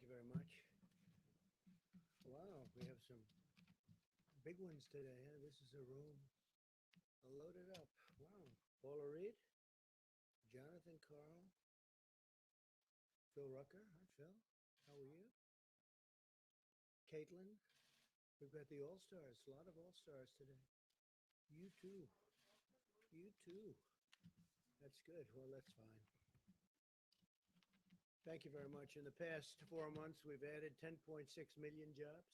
you very much. Wow, we have some big ones today. Huh? This is a room loaded up. Wow. Paula Reed, Jonathan Carl, Phil Rucker. Hi, Phil. How are you? Caitlin. We've got the All Stars. A lot of All Stars today. You too. You too. That's good. Well, that's fine. Thank you very much. In the past 4 months, we've added 10.6 million jobs,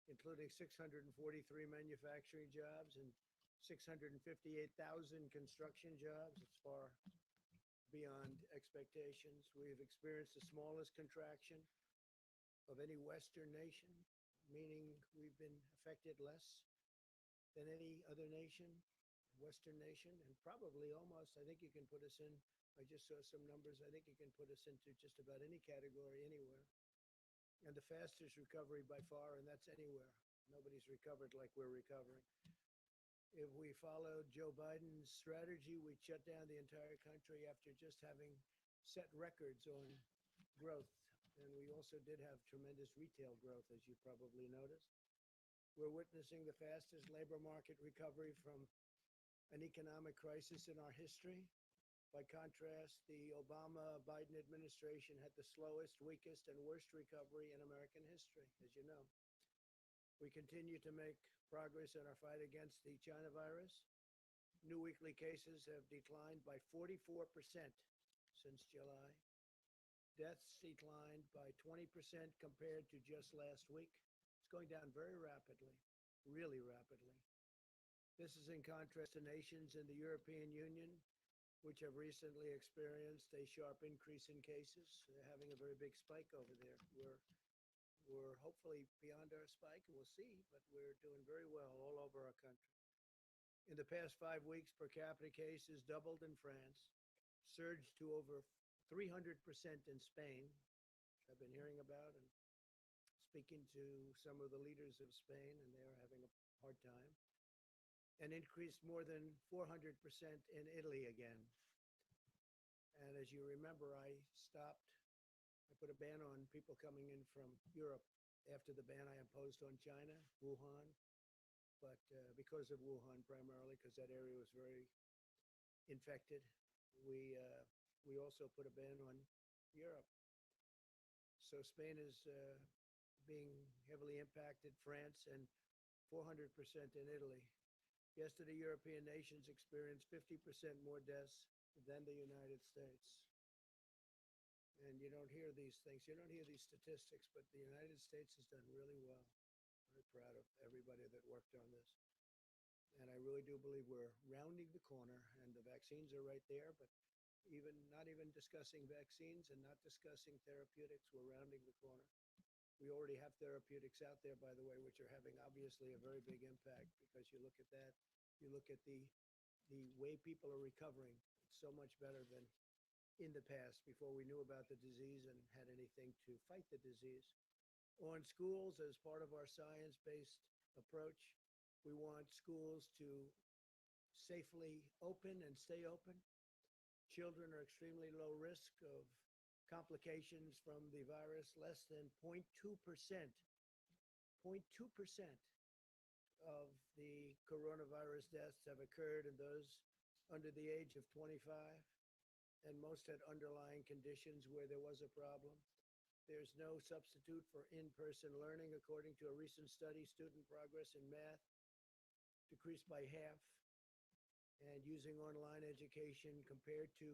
including 643 manufacturing jobs and 658,000 construction jobs. It's far beyond expectations. We've experienced the smallest contraction of any Western nation, meaning we've been affected less than any other nation, Western nation, and probably almost, I think you can put us in, I just saw some numbers, I think you can put us into just about any category anywhere. And the fastest recovery by far, and that's anywhere. Nobody's recovered like we're recovering. If we followed Joe Biden's strategy, we'd shut down the entire country after just having set records on growth. And we also did have tremendous retail growth, as you probably noticed. We're witnessing the fastest labor market recovery from an economic crisis in our history. By contrast, the Obama-Biden administration had the slowest, weakest, and worst recovery in American history, as you know. We continue to make progress in our fight against the China virus. New weekly cases have declined by 44% since July. Deaths declined by 20% compared to just last week. It's going down very rapidly, really rapidly. This is in contrast to nations in the European Union, which have recently experienced a sharp increase in cases. They're having a very big spike over there. We're hopefully beyond our spike, and we'll see, but we're doing very well all over our country. In the past 5 weeks, per capita cases doubled in France, surged to over 300% in Spain, which I've been hearing about and speaking to some of the leaders of Spain, and they're having a hard time, and increased more than 400% in Italy again. And as you remember, I put a ban on people coming in from Europe after the ban I imposed on China, Wuhan, but because of Wuhan primarily, because that area was very infected, we also put a ban on Europe. So Spain is being heavily impacted, France, and 400% in Italy. Yesterday, European nations experienced 50% more deaths than the United States. And you don't hear these things, you don't hear these statistics, but the United States has done really well. Very proud of everybody that worked on this. And I really do believe we're rounding the corner, and the vaccines are right there, but not even discussing vaccines and not discussing therapeutics, we're rounding the corner. We already have therapeutics out there, by the way, which are having obviously a very big impact, because you look at that, you look at the way people are recovering, it's so much better than in the past before we knew about the disease and had anything to fight the disease. On schools, as part of our science-based approach, we want schools to safely open and stay open. Children are extremely low risk of complications from the virus. Less than 0.2% of the coronavirus deaths have occurred in those under the age of 25, and most had underlying conditions where there was a problem. There's no substitute for in-person learning. According to a recent study, student progress in math decreased by half, and using online education compared to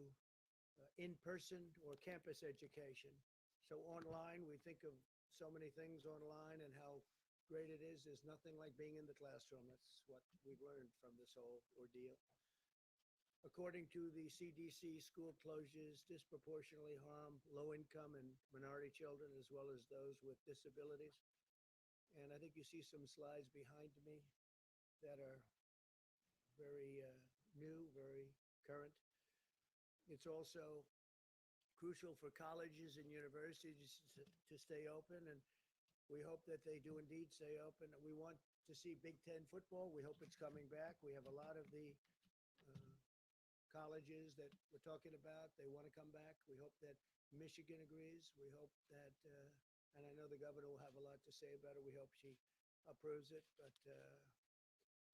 in-person or campus education. So online, we think of so many things online and how great it is. There's nothing like being in the classroom. That's what we've learned from this whole ordeal. According to the CDC, school closures disproportionately harm low-income and minority children, as well as those with disabilities. And I think you see some slides behind me that are very new, very current. It's also crucial for colleges and universities to stay open, and we hope that they do indeed stay open. We want to see Big Ten football. We hope it's coming back. We have a lot of the colleges that we're talking about. They want to come back. We hope that Michigan agrees. We hope that and I know the governor will have a lot to say about it. We hope she approves it, but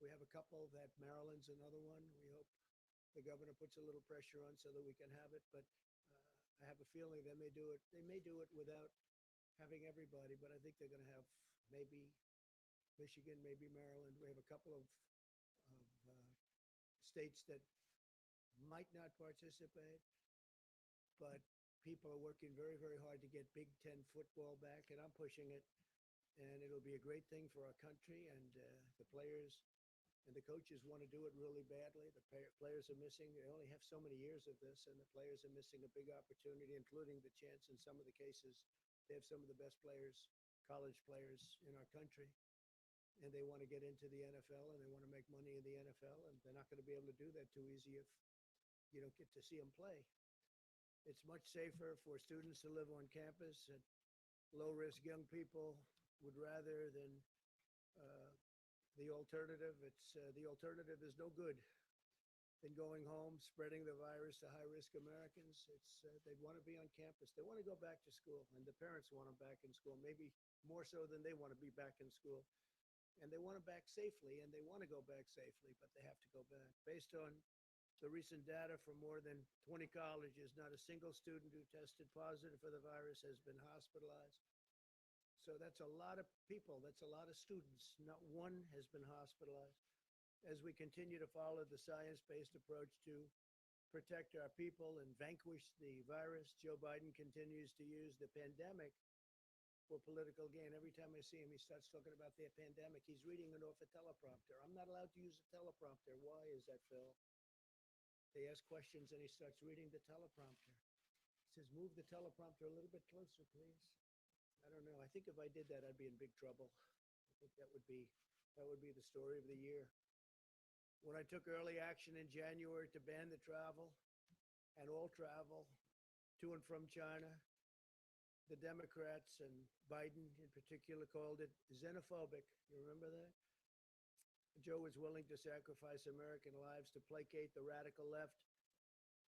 we have a couple that Maryland's another one. We hope the governor puts a little pressure on so that we can have it, but I have a feeling they may do it. They may do it without having everybody, but I think they're going to have maybe Michigan, maybe Maryland. We have a couple of states that might not participate, but people are working very, very hard to get Big Ten football back, and I'm pushing it. And it'll be a great thing for our country, and the players and the coaches want to do it really badly. The players are missing. They only have so many years of this, and the players are missing a big opportunity, including the chance in some of the cases. They have some of the best players, college players in our country, and they want to get into the NFL, and they want to make money in the NFL, and they're not going to be able to do that too easy if you don't get to see them play. It's much safer for students to live on campus, and low-risk young people would rather than the alternative. The alternative is no good than going home, spreading the virus to high-risk Americans. They want to be on campus. They want to go back to school, and the parents want them back in school, maybe more so than they want to be back in school. And they want them back safely, and they want to go back safely, but they have to go back. Based on the recent data from more than 20 colleges, not a single student who tested positive for the virus has been hospitalized. So that's a lot of people. That's a lot of students. Not one has been hospitalized. As we continue to follow the science-based approach to protect our people and vanquish the virus, Joe Biden continues to use the pandemic for political gain. Every time I see him, he starts talking about the pandemic. He's reading it off a teleprompter. I'm not allowed to use a teleprompter. Why is that, Phil? They ask questions, and he starts reading the teleprompter. He says, move the teleprompter a little bit closer, please. I don't know. I think if I did that, I'd be in big trouble. I think that would be the story of the year. When I took early action in January to ban the travel and all travel to and from China, the Democrats and Biden in particular called it xenophobic. You remember that? Joe was willing to sacrifice American lives to placate the radical left,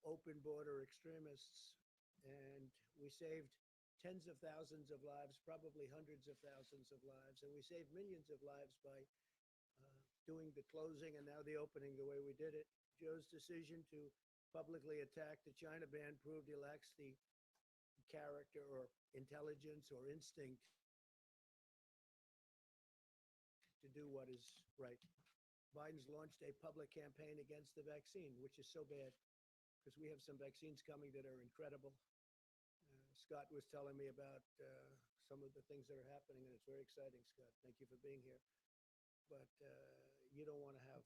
open border extremists, and we saved tens of thousands of lives, probably hundreds of thousands of lives, and we saved millions of lives by doing the closing and now the opening the way we did it. Joe's decision to publicly attack the China ban proved he lacks the character or intelligence or instinct to do what is right. Biden's launched a public campaign against the vaccine, which is so bad because we have some vaccines coming that are incredible. Scott was telling me about some of the things that are happening, and it's very exciting, Scott. Thank you for being here. But you don't want to have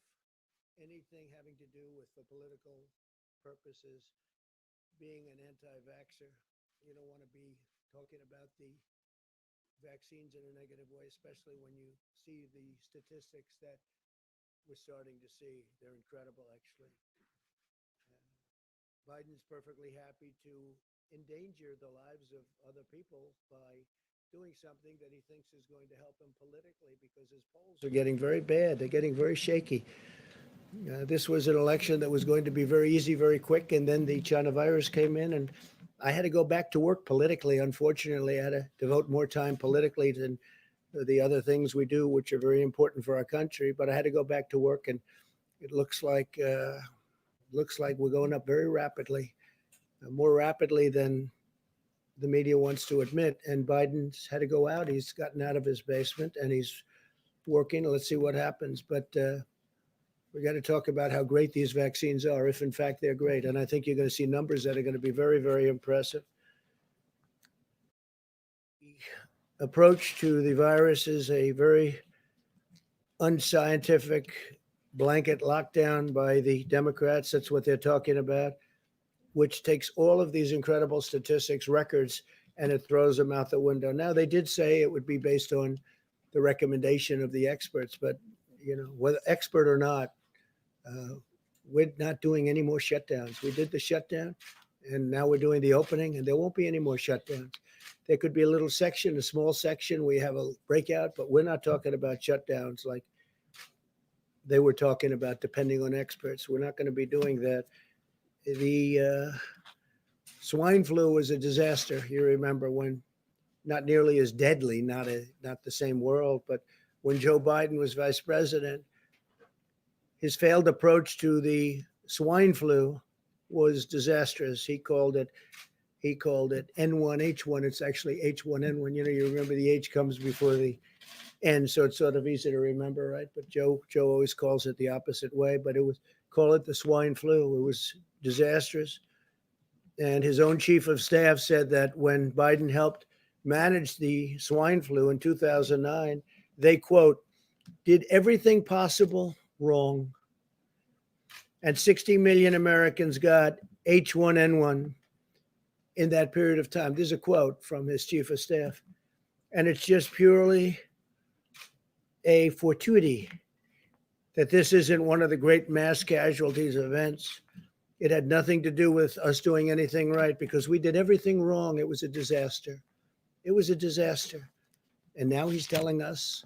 anything having to do with, for political purposes, being an anti-vaxxer. You don't want to be talking about the vaccines in a negative way, especially when you see the statistics that we're starting to see. They're incredible, actually. Biden's perfectly happy to endanger the lives of other people by doing something that he thinks is going to help him politically because his polls are getting very bad. They're getting very shaky. This was an election that was going to be very easy, very quick, and then the China virus came in, and I had to go back to work politically. Unfortunately, I had to devote more time politically than the other things we do, which are very important for our country. But I had to go back to work, and it looks like we're going up very rapidly, more rapidly than the media wants to admit. And Biden's had to go out. He's gotten out of his basement, and he's working. Let's see what happens. But we got to talk about how great these vaccines are, if in fact they're great. And I think you're going to see numbers that are going to be very, very impressive. The approach to the virus is a very unscientific blanket lockdown by the Democrats. That's what they're talking about, which takes all of these incredible statistics, records, and it throws them out the window. Now, they did say it would be based on the recommendation of the experts, but, whether expert or not, we're not doing any more shutdowns. We did the shutdown, and now we're doing the opening, and there won't be any more shutdowns. There could be a little section, a small section. We have a breakout, but we're not talking about shutdowns like they were talking about, depending on experts. We're not going to be doing that. The swine flu was a disaster. You remember when not nearly as deadly, not the same world. But when Joe Biden was vice president, his failed approach to the swine flu was disastrous. He called it N1H1. It's actually H1N1. You remember the H comes before the N, so it's sort of easy to remember, right? But Joe always calls it the opposite way. But call it the swine flu. It was disastrous. And his own chief of staff said that when Biden helped manage the swine flu in 2009, they, quote, did everything possible wrong. And 60 million Americans got H1N1 in that period of time. There's a quote from his chief of staff. And it's just purely a fortuity that this isn't one of the great mass casualties events. It had nothing to do with us doing anything right because we did everything wrong. It was a disaster. It was a disaster. And now he's telling us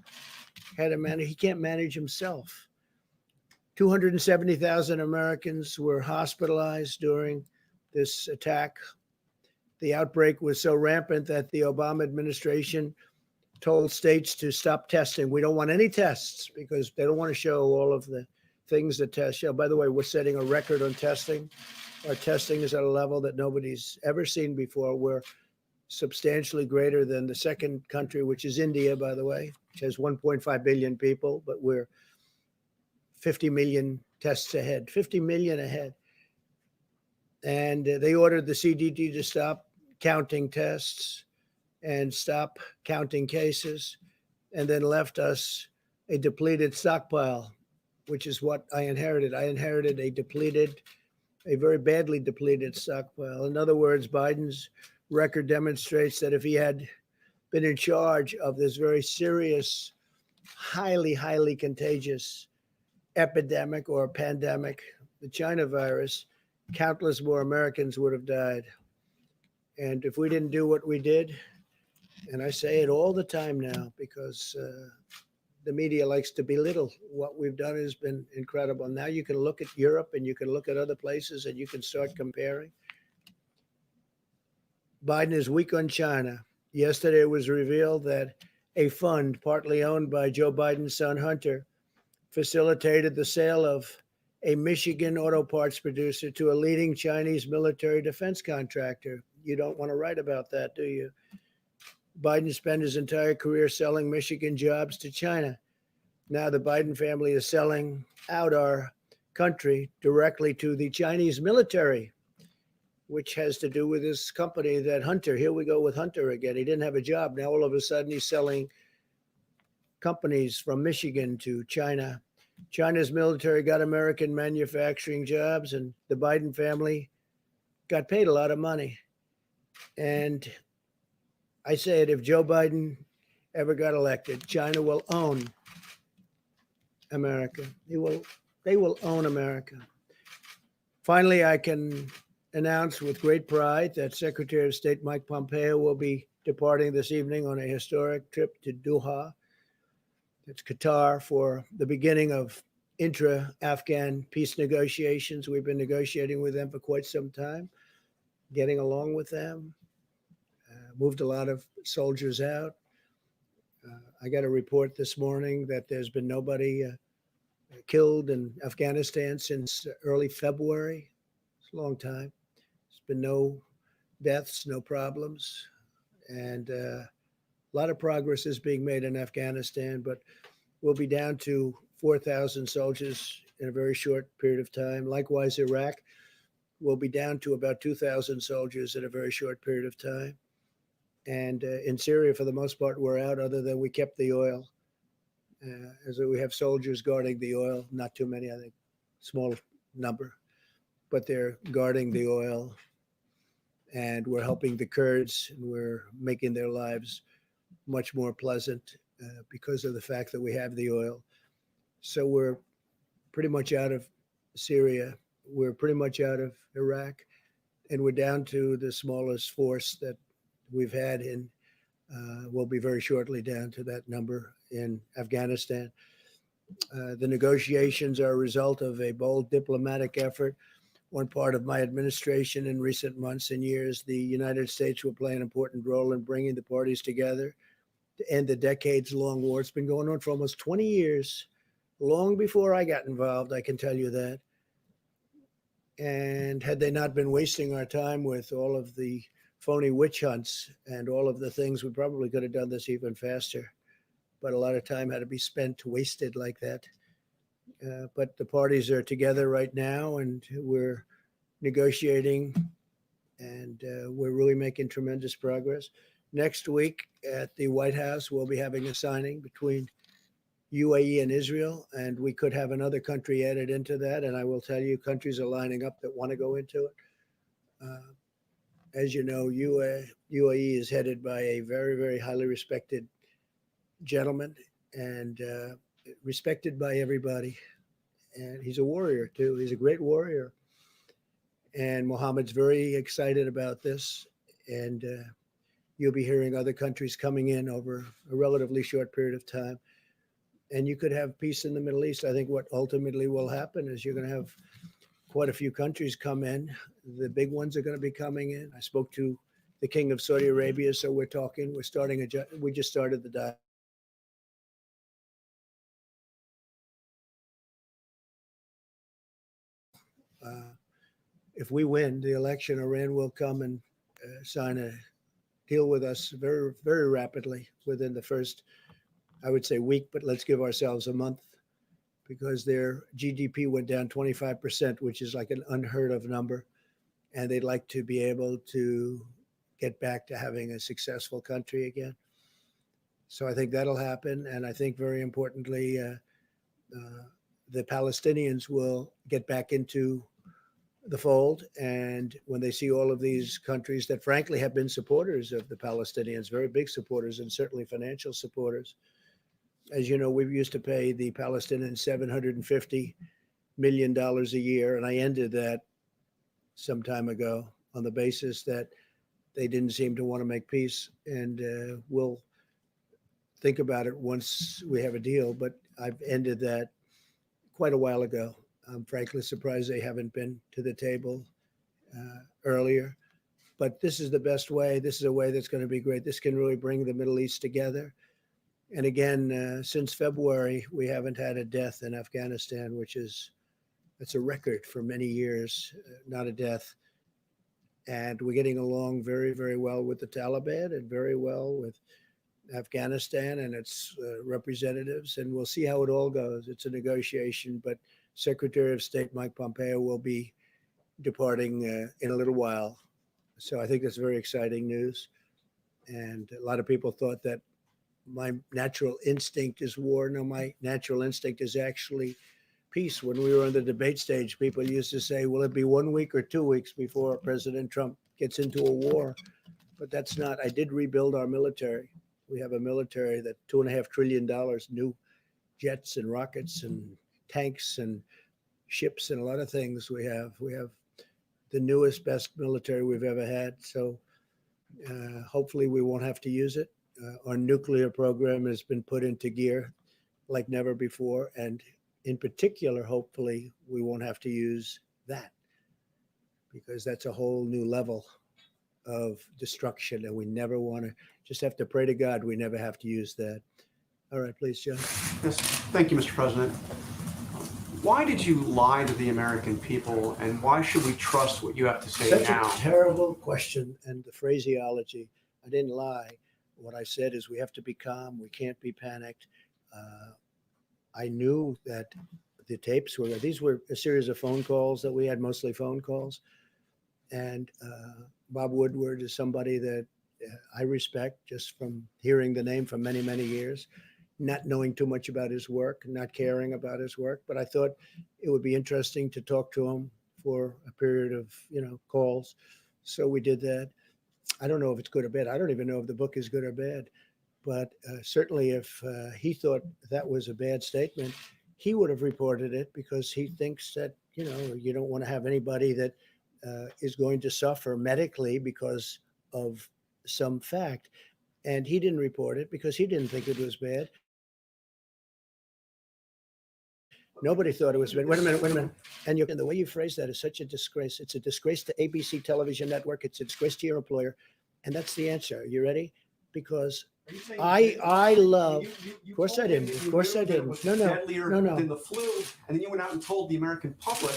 how to manage. He can't manage himself. 270,000 Americans were hospitalized during this attack. The outbreak was so rampant that the Obama administration told states to stop testing. We don't want any tests because they don't want to show all of the things that tests show. By the way, we're setting a record on testing. Our testing is at a level that nobody's ever seen before. We're substantially greater than the second country, which is India, by the way, which has 1.5 billion people, but we're 50 million tests ahead, 50 million ahead. And they ordered the CDC to stop counting tests and stop counting cases, and then left us a depleted stockpile, which is what I inherited. I inherited a very badly depleted stockpile. In other words, Biden's record demonstrates that if he had been in charge of this very serious, highly, highly contagious epidemic or pandemic, the China virus, countless more Americans would have died. And if we didn't do what we did, and I say it all the time now because the media likes to belittle what we've done has been incredible. Now you can look at Europe and you can look at other places and you can start comparing. Biden is weak on China. Yesterday it was revealed that a fund partly owned by Joe Biden's son Hunter facilitated the sale of a Michigan auto parts producer to a leading Chinese military defense contractor. You don't want to write about that, do you? Biden spent his entire career selling Michigan jobs to China. Now the Biden family is selling out our country directly to the Chinese military, which has to do with this company that Hunter, here we go with Hunter again. He didn't have a job. Now all of a sudden he's selling companies from Michigan to China. China's military got American manufacturing jobs, and the Biden family got paid a lot of money. And I say it, if Joe Biden ever got elected, China will own America. They will own America. Finally, I can announce with great pride that Secretary of State Mike Pompeo will be departing this evening on a historic trip to Doha. It's Qatar for the beginning of intra-Afghan peace negotiations. We've been negotiating with them for quite some time, getting along with them. Moved a lot of soldiers out. I got a report this morning that there's been nobody killed in Afghanistan since early February. It's a long time. There's been no deaths, no problems. And a lot of progress is being made in Afghanistan, but we'll be down to 4,000 soldiers in a very short period of time. Likewise, Iraq will be down to about 2,000 soldiers in a very short period of time. And in Syria, for the most part, we're out, other than we kept the oil. As we have soldiers guarding the oil, not too many, I think, small number, but they're guarding the oil. And we're helping the Kurds, and we're making their lives much more pleasant because of the fact that we have the oil. So we're pretty much out of Syria. We're pretty much out of Iraq. And we're down to the smallest force that we've had in, we'll be very shortly down to that number in Afghanistan. The negotiations are a result of a bold diplomatic effort. one part of my administration in recent months and years, the United States will play an important role in bringing the parties together to end the decades-long war. It's been going on for almost 20 years, long before I got involved, I can tell you that. And had they not been wasting our time with all of the phony witch hunts and all of the things, we probably could have done this even faster. But a lot of time had to be spent, wasted like that. But the parties are together right now, and we're negotiating, and we're really making tremendous progress. Next week at the White House, we'll be having a signing between UAE and Israel, and we could have another country added into that. And I will tell you, countries are lining up that want to go into it. As you know, UAE is headed by a very, very highly respected gentleman, and respected by everybody. And he's a warrior too. He's a great warrior. And Mohammed's very excited about this. And you'll be hearing other countries coming in over a relatively short period of time. And you could have peace in the Middle East. I think what ultimately will happen is you're going to have quite a few countries come in. The big ones are going to be coming in. I spoke to the King of Saudi Arabia, so we're starting we just started the dialogue. If we win the election, Iran will come and sign a deal with us very, very rapidly within the first, I would say, week, but let's give ourselves a month, because their GDP went down 25%, which is like an unheard of number. And they'd like to be able to get back to having a successful country again. So I think that'll happen. And I think very importantly, the Palestinians will get back into the fold. And when they see all of these countries that frankly have been supporters of the Palestinians, very big supporters and certainly financial supporters. As you know, we used to pay the Palestinians $750 million a year. And I ended that some time ago on the basis that they didn't seem to want to make peace. And we'll think about it once we have a deal. But I've ended that quite a while ago. I'm frankly surprised they haven't been to the table earlier. But this is the best way. This is a way that's going to be great. This can really bring the Middle East together. And again, since February, we haven't had a death in Afghanistan, that's a record for many years, not a death. And we're getting along very, very well with the Taliban and very well with Afghanistan and its representatives. And we'll see how it all goes. It's a negotiation, but Secretary of State Mike Pompeo will be departing in a little while. So I think that's very exciting news. And a lot of people thought that my natural instinct is war. No, my natural instinct is actually peace. When we were on the debate stage, people used to say, will it be 1 week or 2 weeks before President Trump gets into a war? But that's not. I did rebuild our military. We have a military that $2.5 trillion, new jets and rockets and tanks and ships and a lot of things we have. We have the newest, best military we've ever had. So hopefully we won't have to use it. Our nuclear program has been put into gear like never before. And in particular, hopefully we won't have to use that, because that's a whole new level of destruction. And we never want to, just have to pray to God we never have to use that. All right, please, John. Yes, thank you, Mr. President. Why did you lie to the American people, and why should we trust what you have to say now? Such a terrible question, and the phraseology. I didn't lie. What I said is we have to be calm. We can't be panicked. I knew that the tapes these were a series of phone calls that we had, mostly phone calls. And Bob Woodward is somebody that I respect just from hearing the name for many, many years, not knowing too much about his work, not caring about his work. But I thought it would be interesting to talk to him for a period of, calls. So we did that. I don't know if it's good or bad. I don't even know if the book is good or bad. But certainly if he thought that was a bad statement, he would have reported it, because he thinks that, you don't want to have anybody that is going to suffer medically because of some fact. And he didn't report it because he didn't think it was bad. Nobody thought it was. Wait a minute. And the way you phrase that is such a disgrace. It's a disgrace to ABC television network. It's a disgrace to your employer. And that's the answer. You ready? Because I love. Of course I didn't. Of course I didn't. No. Than the flu, and then you went out and told the American public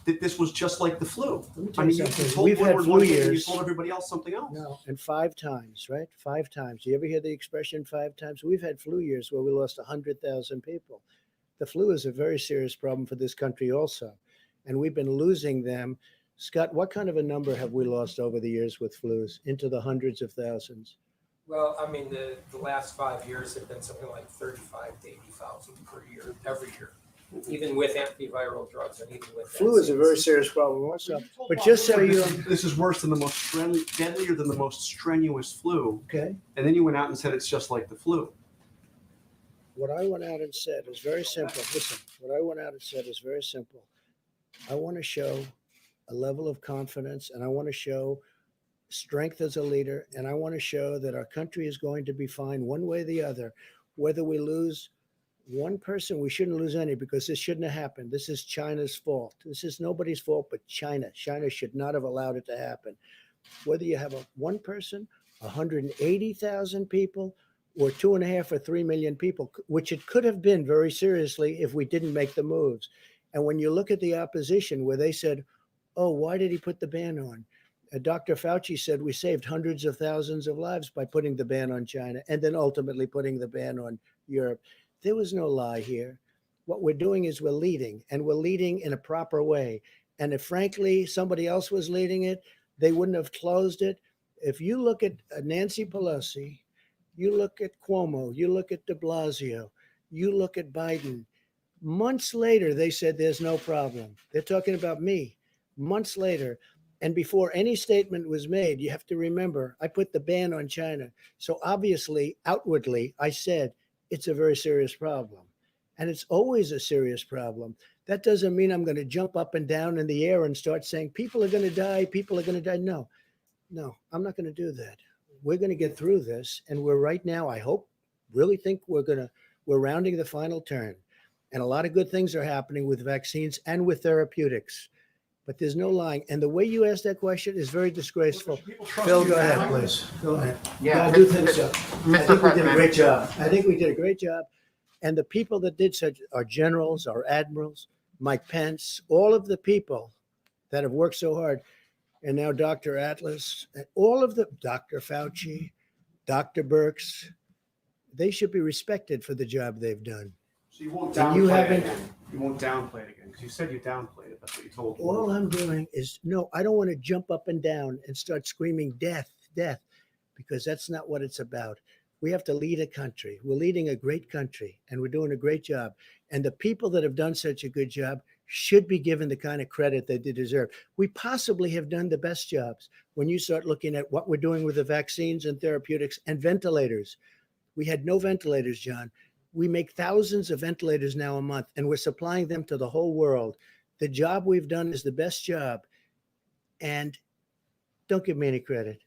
that this was just like the flu. Let me tell you something. You told We've had Woodward flu one thing and you years. told everybody else something else. No, and 5 times, right? 5 times. Do you ever hear the expression 5 times? We've had flu years where we lost 100,000 people. The flu is a very serious problem for this country also, and we've been losing them. Scott, what kind of a number have we lost over the years with flus? Into the hundreds of thousands. Well, I mean, the last 5 years have been something like 35 to 80,000 per year, every year, even with antiviral drugs and even with Flu is a very serious problem also. But just so you this is worse than the most deadlier than the most strenuous flu. okay. And then you went out and said it's just like the flu. What I went out and said is very simple. Listen, what I went out and said is very simple. I want to show a level of confidence, and I want to show strength as a leader, and I want to show that our country is going to be fine one way or the other. Whether we lose one person, we shouldn't lose any, because this shouldn't have happened. This is China's fault. This is nobody's fault but China. China should not have allowed it to happen. Whether you have one person, 180,000 people, or 2.5 or 3 million people, which it could have been very seriously if we didn't make the moves. And when you look at the opposition, where they said, oh, why did he put the ban on? Dr. Fauci said we saved hundreds of thousands of lives by putting the ban on China and then ultimately putting the ban on Europe. There was no lie here. What we're doing is we're leading, and we're leading in a proper way. And if, frankly, somebody else was leading it, they wouldn't have closed it. If you look at Nancy Pelosi, you look at Cuomo, you look at de Blasio, you look at Biden, months later, they said there's no problem. They're talking about me. Months later, and before any statement was made, you have to remember, I put the ban on China. So obviously, outwardly, I said it's a very serious problem. And it's always a serious problem. That doesn't mean I'm going to jump up and down in the air and start saying, people are going to die, people are going to die. No, I'm not going to do that. We're going to get through this. And we're right now, I hope, really think we're rounding the final turn. And a lot of good things are happening with vaccines and with therapeutics. But there's no lying. And the way you asked that question is very disgraceful. Phil, go ahead, please. Go ahead. Yeah, I do think so. I think we did a great job. And the people that did such, our generals, our admirals, Mike Pence, all of the people that have worked so hard, and now Dr. Atlas, and all of the, Dr. Fauci, Dr. Birx, they should be respected for the job they've done. So you won't And you downplay it haven't- again. You won't downplay it again, because you said you downplayed it. That's what you told me. All I'm doing is, no, I don't want to jump up and down and start screaming death, death, because that's not what it's about. We have to lead a country. We're leading a great country, and we're doing a great job. And the people that have done such a good job should be given the kind of credit that they deserve. We possibly have done the best jobs when you start looking at what we're doing with the vaccines and therapeutics and ventilators. We had no ventilators, John. We make thousands of ventilators now a month, and we're supplying them to the whole world. The job we've done is the best job. And don't give me any credit.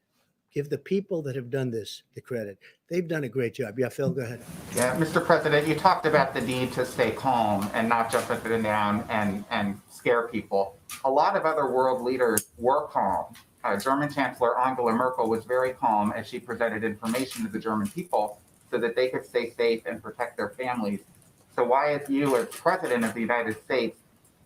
Give the people that have done this the credit. They've done a great job. Yeah, Phil, go ahead. Yeah, Mr. President, you talked about the need to stay calm and not jump up and down and scare people. A lot of other world leaders were calm. German Chancellor Angela Merkel was very calm as she presented information to the German people so that they could stay safe and protect their families. So why, as you, as President of the United States,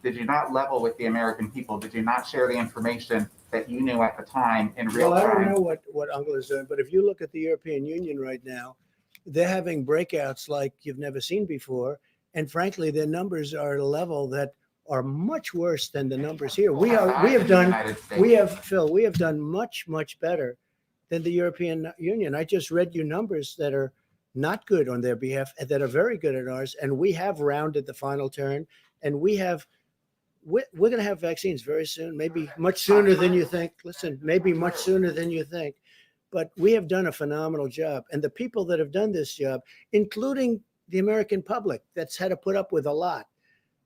did you not level with the American people? Did you not share the information that you knew at the time in real Well, I time? don't know what Angela's doing, but if you look at the European Union right now, they're having breakouts like you've never seen before. And frankly, their numbers are at a level that are much worse than the numbers here. We have done much, much better than the European Union. I just read you numbers that are not good on their behalf, that are very good at ours. And we have rounded the final turn, and we're going to have vaccines very soon, maybe much sooner than you think. Listen, maybe much sooner than you think. But we have done a phenomenal job. And the people that have done this job, including the American public that's had to put up with a lot,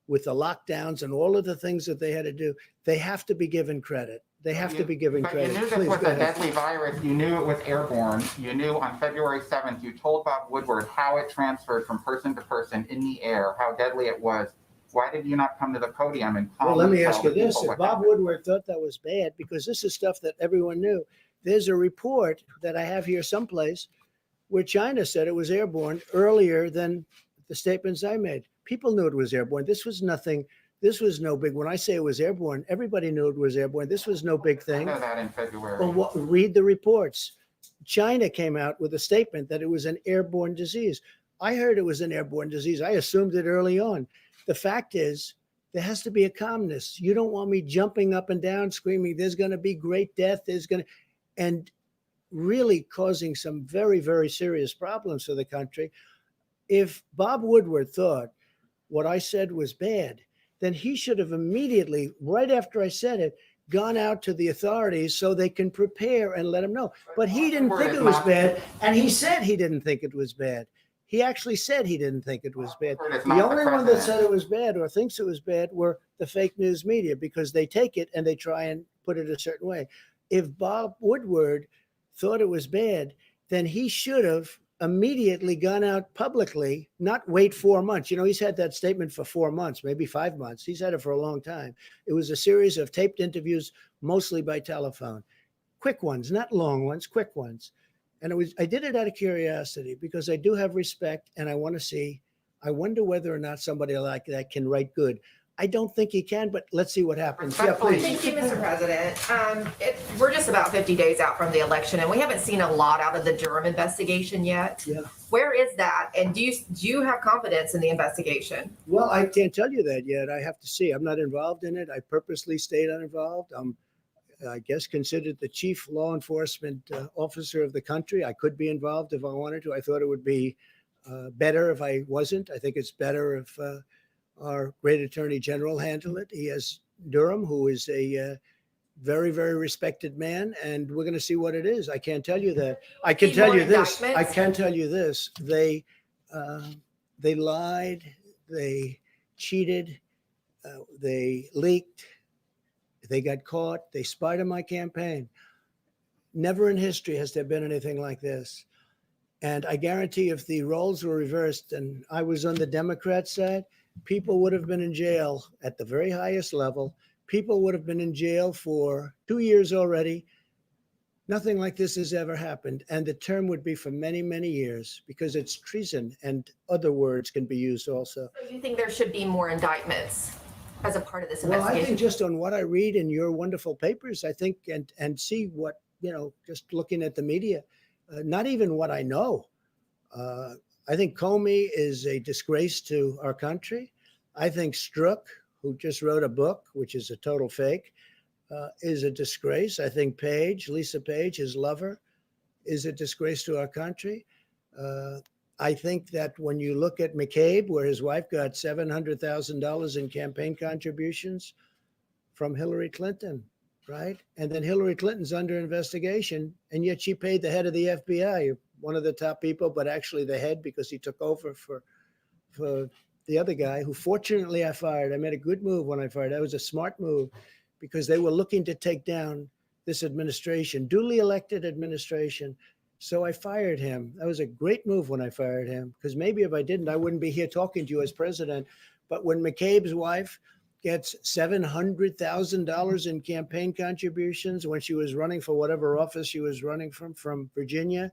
with the lockdowns and all of the things that they had to do, they have to be given credit. They have to be given But credit. you knew this Please, was go a ahead. deadly virus. You knew it was airborne. You knew on February 7th, you told Bob Woodward how it transferred from person to person in the air, how deadly it was. Why did you not come to the podium and Well, calmly let me tell ask you the this. people If what Bob happened? Woodward thought that was bad, because this is stuff that everyone knew, there's a report that I have here someplace where China said it was airborne earlier than the statements I made. People knew it was airborne. This was nothing. This was no big. When I say it was airborne, everybody knew it was airborne. This was no big I thing. know that in February. Well, read the reports. China came out with a statement that it was an airborne disease. I heard it was an airborne disease. I assumed it early on. The fact is, there has to be a calmness. You don't want me jumping up and down, screaming, there's going to be great death, and really causing some very, very serious problems for the country. If Bob Woodward thought what I said was bad, then he should have immediately, right after I said it, gone out to the authorities so they can prepare and let him know. But he didn't think it was bad, and he said he didn't think it was bad. He actually said he didn't think it was bad. It's The not the only one that president. said it was bad or thinks it was bad were the fake news media, because they take it and they try and put it a certain way. If Bob Woodward thought it was bad, then he should have immediately gone out publicly, not wait 4 months. You know, he's had that statement for 4 months, maybe 5 months. He's had it for a long time. It was a series of taped interviews, mostly by telephone. Quick ones, not long ones, quick ones. And I did it out of curiosity because I do have respect and I want to see, I wonder whether or not somebody like that can write good. I don't think he can, but let's see what happens. Yeah, please. Thank you, Mr. President. We're just about 50 days out from the election, and we haven't seen a lot out of the Durham investigation yet. Yeah. Where is that? And do you have confidence in the investigation? Well, I can't tell you that yet. I have to see. I'm not involved in it. I purposely stayed uninvolved. I'm, I guess, considered the chief law enforcement officer of the country. I could be involved if I wanted to. I thought it would be better if I wasn't. I think it's better if our great attorney general handle it. He has Durham, who is a very, very respected man, and we're going to see what it is. I can't tell you that. I can Need tell more you this. I indictments? can tell you this. They lied. They cheated. They leaked. They got caught. They spied on my campaign. Never in history has there been anything like this. And I guarantee if the roles were reversed and I was on the Democrat side, people would have been in jail at the very highest level. People would have been in jail for 2 years already. Nothing like this has ever happened. And the term would be for many, many years because it's treason, and other words can be used also. So do you think there should be more indictments as a part of this Well, I investigation? think just on what I read in your wonderful papers, I think, and see what, you know, just looking at the media, not even what I know. I think Comey is a disgrace to our country. I think Strzok, who just wrote a book, which is a total fake, is a disgrace. I think Page, Lisa Page, his lover, is a disgrace to our country. I think that when you look at McCabe, where his wife got $700,000 in campaign contributions from Hillary Clinton, right? And then Hillary Clinton's under investigation, and yet she paid the head of the FBI, one of the top people, but actually the head, because he took over for the other guy, who fortunately I fired. I made a good move when I fired. That was a smart move because they were looking to take down this administration, duly elected administration. So I fired him. That was a great move when I fired him, because maybe if I didn't, I wouldn't be here talking to you as president. But when McCabe's wife gets $700,000 in campaign contributions when she was running for whatever office she was running from Virginia,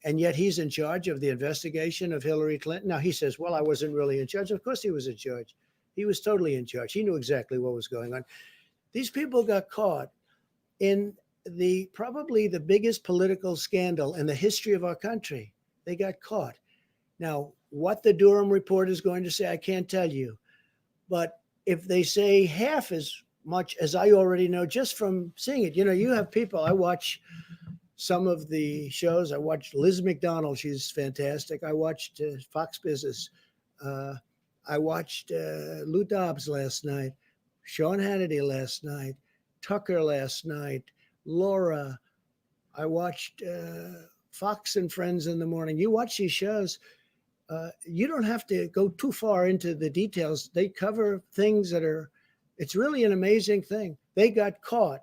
and yet he's in charge of the investigation of Hillary Clinton. Now he says, well, I wasn't really in charge. Of course he was in charge. He was totally in charge. He knew exactly what was going on. These people got caught in probably the biggest political scandal in the history of our country. They got caught. Now, what the Durham report is going to say, I can't tell you. But if they say half as much as I already know just from seeing it, you know, you have people, I watch some of the shows. I watched Liz McDonald. She's fantastic. I watched Fox Business. I watched Lou Dobbs last night, Sean Hannity last night, Tucker last night, Laura. I watched Fox and Friends in the morning. You watch these shows. You don't have to go too far into the details. They cover things that are, it's really an amazing thing. They got caught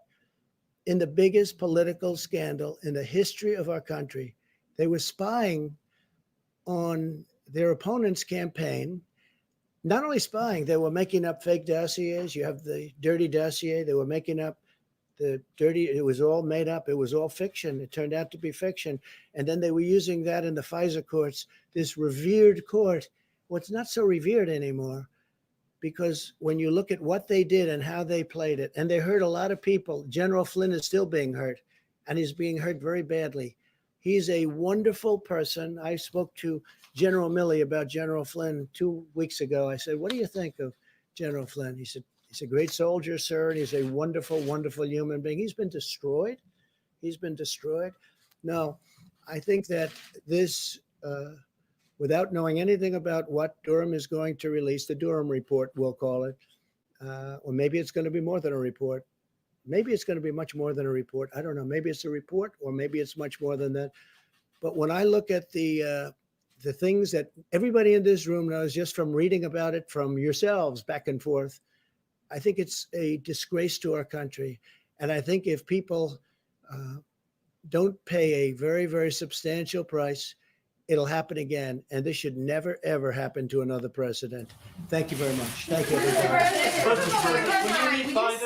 in the biggest political scandal in the history of our country. They were spying on their opponent's campaign, not only spying, they were making up fake dossiers. You have the dirty dossier. They were making up the dirty, it was all made up. It was all fiction. It turned out to be fiction. And then they were using that in the FISA courts, this revered court. Well, it's not so revered anymore because when you look at what they did and how they played it, and they hurt a lot of people. General Flynn is still being hurt, and he's being hurt very badly. He's a wonderful person. I spoke to General Milley about General Flynn 2 weeks ago. I said, what do you think of General Flynn? He said, he's a great soldier, sir, and he's a wonderful, wonderful human being. He's been destroyed. He's been destroyed. No, I think that this, without knowing anything about what Durham is going to release, the Durham report, we'll call it, or maybe it's going to be more than a report. Maybe it's going to be much more than a report. I don't know. Maybe it's a report, or maybe it's much more than that. But when I look at the things that everybody in this room knows just from reading about it from yourselves back and forth, I think it's a disgrace to our country. And I think if people don't pay a very, very substantial price, it'll happen again. And this should never, ever happen to another president. Thank you very much. Thank you, everybody. When you read FISA